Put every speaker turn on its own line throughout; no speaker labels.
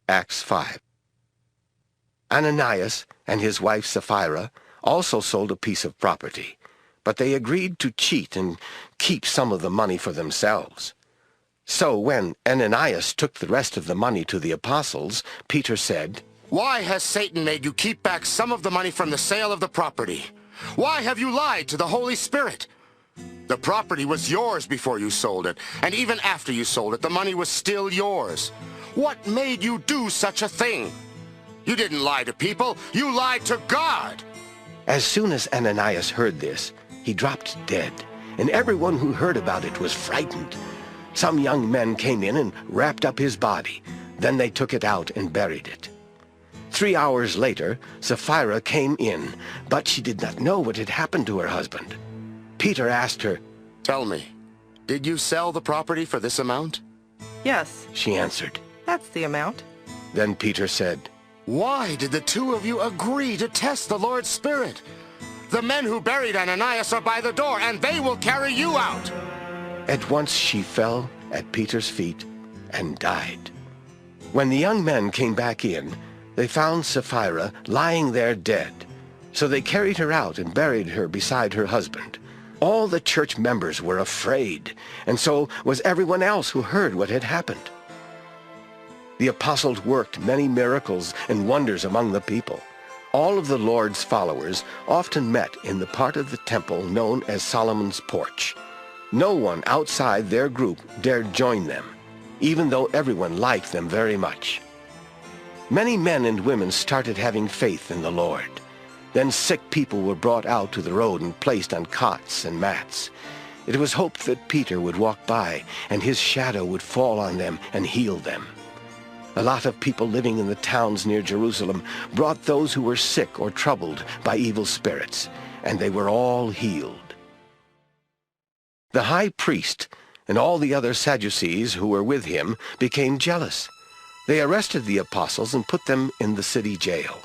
Acts 5. Ananias and his wife Sapphira also sold a piece of property, but they agreed to cheat and keep some of the money for themselves. So when Ananias took the rest of the money to the apostles, Peter said,
"Why has Satan made you keep back some of the money from the sale of the property? Why have you lied to the Holy Spirit? The property was yours before you sold it, and even after you sold it, the money was still yours. What made you do such a thing? You didn't lie to people, you lied to God."
As soon as Ananias heard this, he dropped dead, and everyone who heard about it was frightened. Some young men came in and wrapped up his body. Then they took it out and buried it. 3 hours later, Sapphira came in, but she did not know what had happened to her husband. Peter asked her,
"Tell me, did you sell the property for this amount?"
"Yes,"
she answered.
"that's the amount."
Then Peter said,
"Why did the two of you agree to test the Lord's Spirit? The men who buried Ananias are by the door, and they will carry you out."
At once she fell at Peter's feet and died. When the young men came back in, they found Sapphira lying there dead. So they carried her out and buried her beside her husband. All the church members were afraid, and so was everyone else who heard what had happened. The apostles worked many miracles and wonders among the people. All of the Lord's followers often met in the part of the temple known as Solomon's Porch. No one outside their group dared join them, even though everyone liked them very much. Many men and women started having faith in the Lord. Then sick people were brought out to the road and placed on cots and mats. It was hoped that Peter would walk by and his shadow would fall on them and heal them. A lot of people living in the towns near Jerusalem brought those who were sick or troubled by evil spirits, and they were all healed. The high priest and all the other Sadducees who were with him became jealous. They arrested the apostles and put them in the city jail.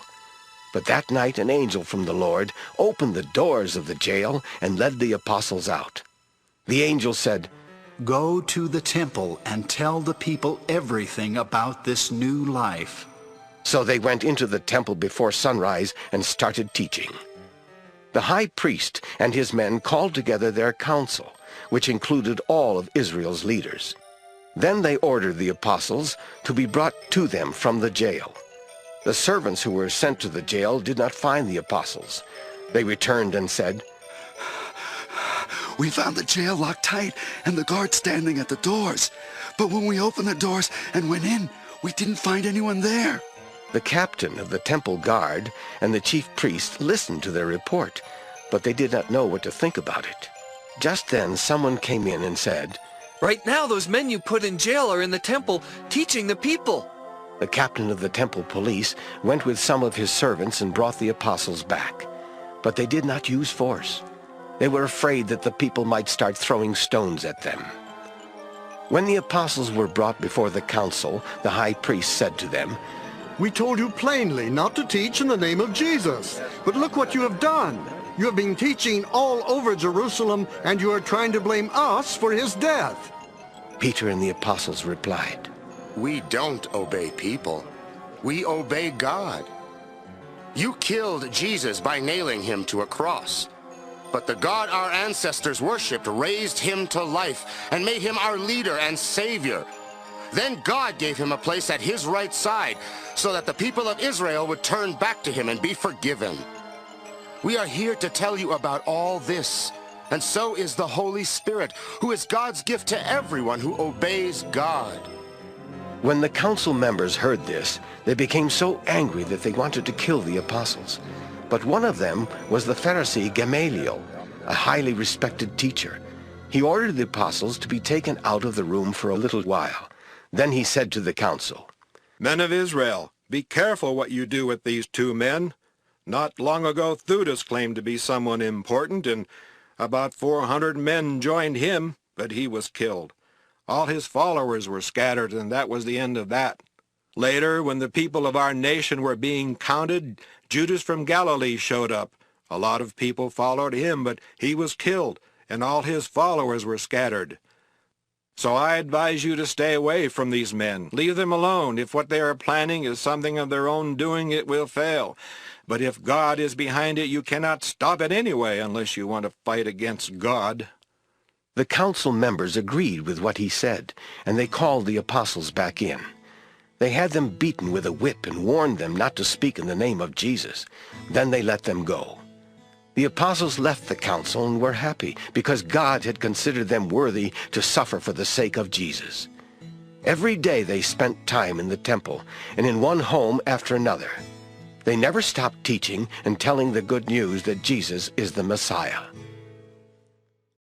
But that night an angel from the Lord opened the doors of the jail and led the apostles out. The angel said,
"Go to the temple and tell the people everything about this new life."
So they went into the temple before sunrise and started teaching. The high priest and his men called together their council, which included all of Israel's leaders. Then they ordered the apostles to be brought to them from the jail. The servants who were sent to the jail did not find the apostles. They returned and said,
"We found the jail locked tight and the guards standing at the doors. But when we opened the doors and went in, we didn't find anyone there."
The captain of the temple guard and the chief priest listened to their report, but they did not know what to think about it. Just then someone came in and said,
"Right now those men you put in jail are in the temple teaching the people."
The captain of the temple police went with some of his servants and brought the apostles back. But they did not use force. They were afraid that the people might start throwing stones at them. When the apostles were brought before the council, the high priest said to them,
"We told you plainly not to teach in the name of Jesus. But look what you have done. You have been teaching all over Jerusalem, and you are trying to blame us for his death."
Peter and the apostles replied,
"We don't obey people. We obey God. You killed Jesus by nailing him to a cross. But the God our ancestors worshipped raised him to life and made him our leader and savior. Then God gave him a place at his right side so that the people of Israel would turn back to him and be forgiven. We are here to tell you about all this, and so is the Holy Spirit, who is God's gift to everyone who obeys God."
When the council members heard this, they became so angry that they wanted to kill the apostles. But one of them was the Pharisee Gamaliel, a highly respected teacher. He ordered the apostles to be taken out of the room for a little while. Then he said to the council,
"Men of Israel, be careful what you do with these two men. Not long ago Theudas claimed to be someone important, and about 400 men joined him, but he was killed. All his followers were scattered, and that was the end of that. Later, when the people of our nation were being counted, Judas from Galilee showed up. A lot of people followed him, but he was killed, and all his followers were scattered. So I advise you to stay away from these men. Leave them alone. If what they are planning is something of their own doing, it will fail. But if God is behind it, you cannot stop it anyway unless you want to fight against God."
The council members agreed with what he said, and they called the apostles back in. They had them beaten with a whip and warned them not to speak in the name of Jesus. Then they let them go. The apostles left the council and were happy because God had considered them worthy to suffer for the sake of Jesus. Every day they spent time in the temple and in one home after another. They never stopped teaching and telling the good news that Jesus is the Messiah.